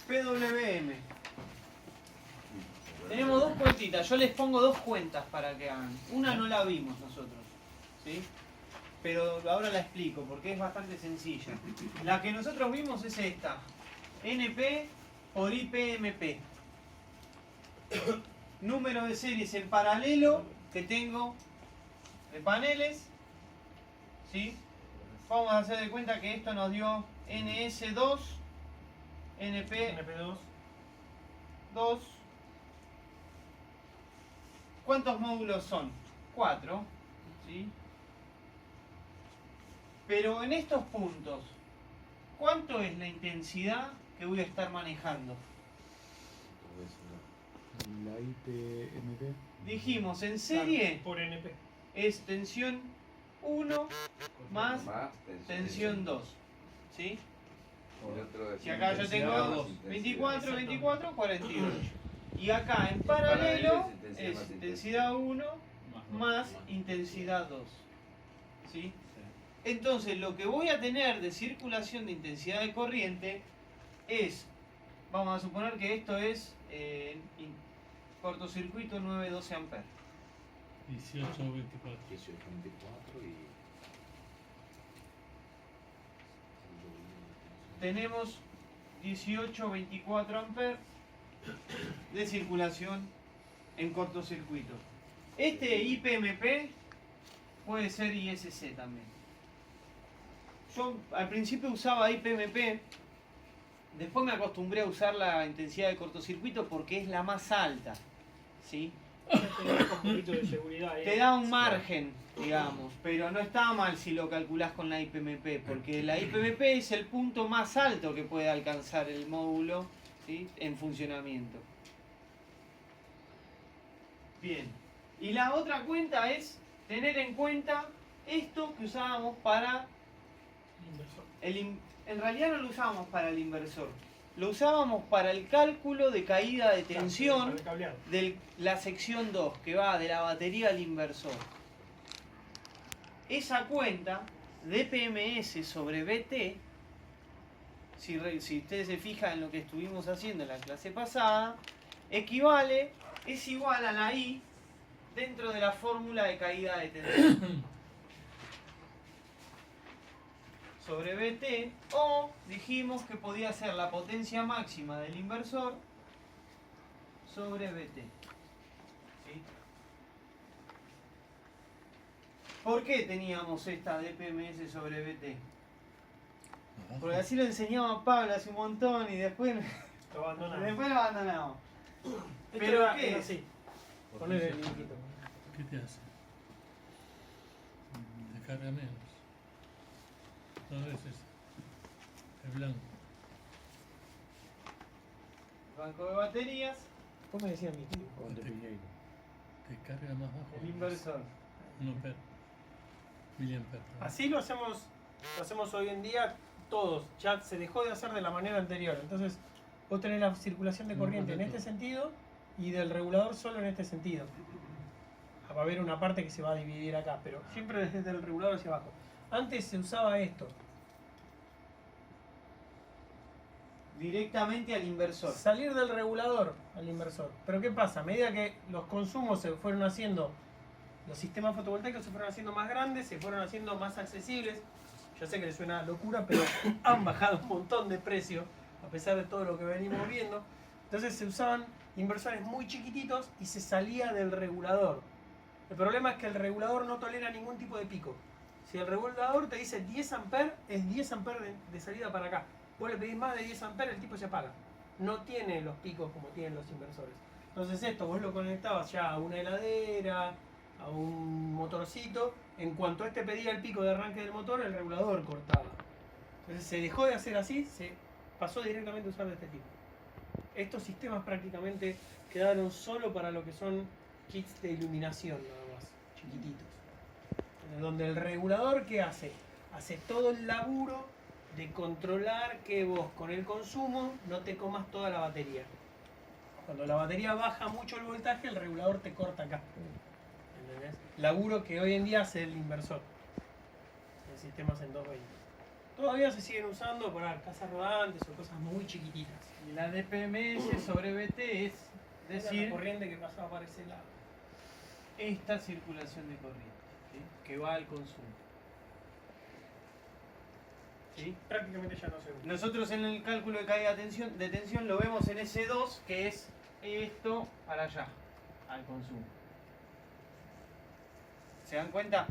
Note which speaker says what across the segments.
Speaker 1: PWM. Tenemos dos cuentitas, yo les pongo dos cuentas para que hagan. Una no la vimos nosotros, ¿sí? Pero ahora la explico porque es bastante sencilla. La que nosotros vimos es esta. NP por IPMP. Número de series en paralelo que tengo de paneles, ¿sí? Vamos a hacer de cuenta que esto nos dio NS2,
Speaker 2: NP2,
Speaker 1: 2. ¿Cuántos módulos son? 4, ¿sí? Pero en estos puntos, ¿cuánto es la intensidad que voy a estar manejando?
Speaker 3: La IPMP.
Speaker 1: Dijimos, en serie
Speaker 2: por NP.
Speaker 1: es tensión 1 más tensión 2, ¿sí? Si acá yo tengo 24, 24, 48. Y acá en paralelo es intensidad 1 más intensidad 2, ¿sí? Entonces lo que voy a tener de circulación de intensidad de corriente es, vamos a suponer que esto es cortocircuito 912 amperes.
Speaker 4: 1824.
Speaker 3: 1824 y...
Speaker 1: Tenemos 1824 amperes de circulación en cortocircuito. Este IPMP puede ser ISC también. Yo al principio usaba IPMP, después me acostumbré a usar la intensidad de cortocircuito porque es la más alta, ¿sí?
Speaker 2: Tenés un poquito de seguridad ahí.
Speaker 1: Te da un margen, digamos, pero no está mal si lo calculás con la IPMP, porque la IPMP es el punto más alto que puede alcanzar el módulo, ¿sí?, en funcionamiento. Bien, y la otra cuenta es tener en cuenta esto que usábamos para en realidad no lo usábamos para el inversor, lo usábamos para el cálculo de caída de tensión de la sección 2, que va de la batería al inversor. Esa cuenta, dPMS sobre BT, si ustedes se fijan en lo que estuvimos haciendo en la clase pasada, es igual a la I dentro de la fórmula de caída de tensión. Sobre BT, o dijimos que podía ser la potencia máxima del inversor sobre BT. ¿Sí? ¿Por qué teníamos esta dPMS sobre BT? Porque así lo enseñaba Pablo hace un montón y después
Speaker 2: lo abandonamos.
Speaker 1: Después lo abandonamos.
Speaker 2: ¿Pero
Speaker 1: qué es?
Speaker 2: así? Ponele el linkito.
Speaker 4: ¿Qué te hace? Te carga menos. No es ese. Es blanco.
Speaker 1: Banco de baterías,
Speaker 2: ¿Cómo me decía mi tío?
Speaker 4: Te carga más bajo.
Speaker 1: el inversor.
Speaker 4: 1 ampere. Miliampere.
Speaker 2: Así lo hacemos hoy en día todos. Ya se dejó de hacer de la manera anterior. Entonces, vos tenés la circulación de corriente en este sentido y del regulador solo en este sentido. Va a haber una parte que se va a dividir acá, pero siempre desde el regulador hacia abajo. Antes se usaba esto.
Speaker 1: Directamente al inversor.
Speaker 2: Salir del regulador al inversor. Pero ¿qué pasa? A medida que los consumos se fueron haciendo, los sistemas fotovoltaicos se fueron haciendo más grandes, se fueron haciendo más accesibles. Yo sé que les suena locura, pero han bajado un montón de precio a pesar de todo lo que venimos viendo. Entonces se usaban inversores muy chiquititos y se salía del regulador. El problema es que el regulador no tolera ningún tipo de pico. Si el regulador te dice 10 amperes, es 10 amperes de salida para acá. Vos le pedís más de 10 amperes, el tipo se apaga. No tiene los picos como tienen los inversores. Entonces esto vos lo conectabas ya a una heladera, a un motorcito. En cuanto este pedía el pico de arranque del motor, el regulador cortaba. Entonces se dejó de hacer así, se pasó directamente a usar de este tipo. Estos sistemas prácticamente quedaron solo para lo que son kits de iluminación nada más, chiquititos. Donde el regulador, ¿qué hace? Hace todo el laburo de controlar que vos con el consumo no te comas toda la batería. Cuando la batería baja mucho el voltaje, el regulador te corta acá. ¿Entendés? Laburo que hoy en día hace el inversor en sistemas en 220. Todavía se siguen usando para casas rodantes o cosas muy chiquititas.
Speaker 1: La dPms sobre BT es
Speaker 2: Esa es
Speaker 1: decir,
Speaker 2: la corriente que pasaba por ese lado.
Speaker 1: esta circulación de corriente, ¿sí? Que va al consumo. ¿Sí?
Speaker 2: Prácticamente ya no se usa.
Speaker 1: Nosotros en el cálculo de caída de tensión lo vemos en S2, que es esto para allá, al consumo. ¿Se dan cuenta?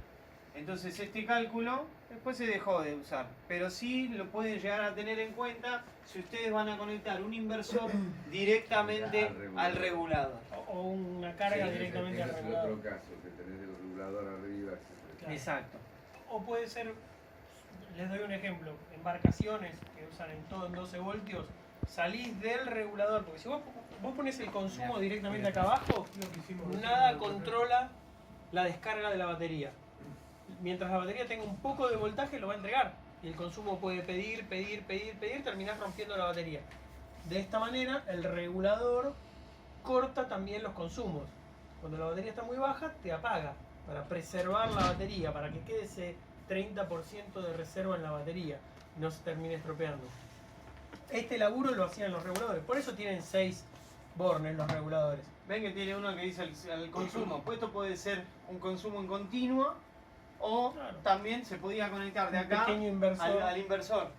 Speaker 1: Entonces este cálculo después se dejó de usar, pero sí lo pueden llegar a tener en cuenta si ustedes van a conectar un inversor directamente al regulador.
Speaker 2: O una carga directamente al
Speaker 5: Es
Speaker 2: regulador.
Speaker 5: otro caso, que tenés el regulador arriba, etc.
Speaker 2: Claro.
Speaker 1: Exacto.
Speaker 2: O puede ser, les doy un ejemplo, embarcaciones que usan en todo en 12 voltios, salís del regulador, porque si vos pones el consumo directamente acá abajo,
Speaker 4: Lo que hicimos
Speaker 2: nada
Speaker 4: recién,
Speaker 2: controla la descarga de la batería. Mientras la batería tenga un poco de voltaje lo va a entregar y el consumo puede pedir, terminás rompiendo la batería. De esta manera el regulador corta también los consumos. Cuando la batería está muy baja te apaga para preservar la batería, para que quede ese 30% de reserva en la batería y no se termine estropeando. Este laburo lo hacían los reguladores, por eso tienen 6 bornes los reguladores.
Speaker 1: Ven que tiene uno que dice el consumo. Pues esto puede ser un consumo en continua o
Speaker 2: Claro.
Speaker 1: también se podía conectar de
Speaker 2: Un
Speaker 1: acá
Speaker 2: pequeño inversor.
Speaker 1: al inversor.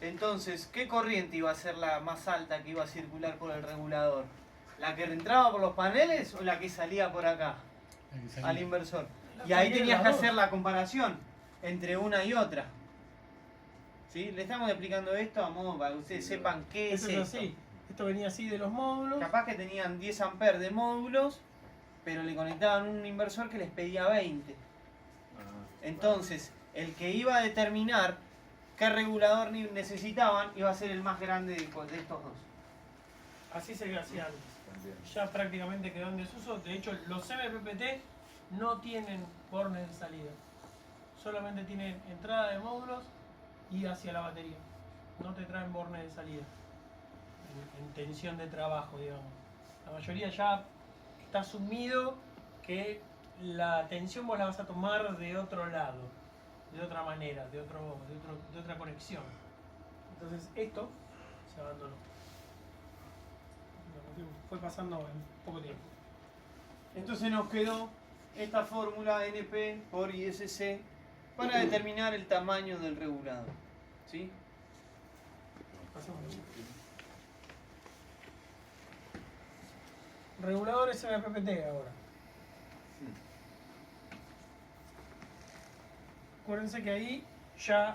Speaker 1: Entonces, ¿qué corriente iba a ser la más alta que iba a circular por el regulador? ¿La que entraba por los paneles o la que salía por acá
Speaker 4: la que salía.
Speaker 1: al inversor?
Speaker 2: La
Speaker 1: Y ahí
Speaker 2: salida
Speaker 1: tenías
Speaker 2: de
Speaker 1: que
Speaker 2: las
Speaker 1: hacer
Speaker 2: dos.
Speaker 1: la comparación entre una y otra. ¿Sí? Le estamos explicando esto a modo para que ustedes sepan qué es
Speaker 2: Esto es
Speaker 1: esto.
Speaker 2: así. Esto venía así de los módulos.
Speaker 1: Capaz que tenían 10 amperes de módulos, pero le conectaban un inversor que les pedía 20. Entonces, el que iba a determinar qué regulador necesitaban iba a ser el más grande de estos dos.
Speaker 2: Así se hacía antes.
Speaker 5: También.
Speaker 2: Ya prácticamente quedó en desuso. De hecho, los MPPT no tienen bornes de salida. Solamente tienen entrada de módulos y hacia la batería. No te traen bornes de salida. En tensión de trabajo, digamos. La mayoría ya está asumido que la tensión vos la vas a tomar de otro lado, de otra manera, de otra conexión. Entonces esto se abandonó. Fue pasando en poco tiempo.
Speaker 1: Entonces nos quedó esta fórmula NP por ISC para determinar el tamaño del regulador. ¿Sí?
Speaker 2: Pasamos. Reguladores MPPT ahora. Acuérdense que ahí ya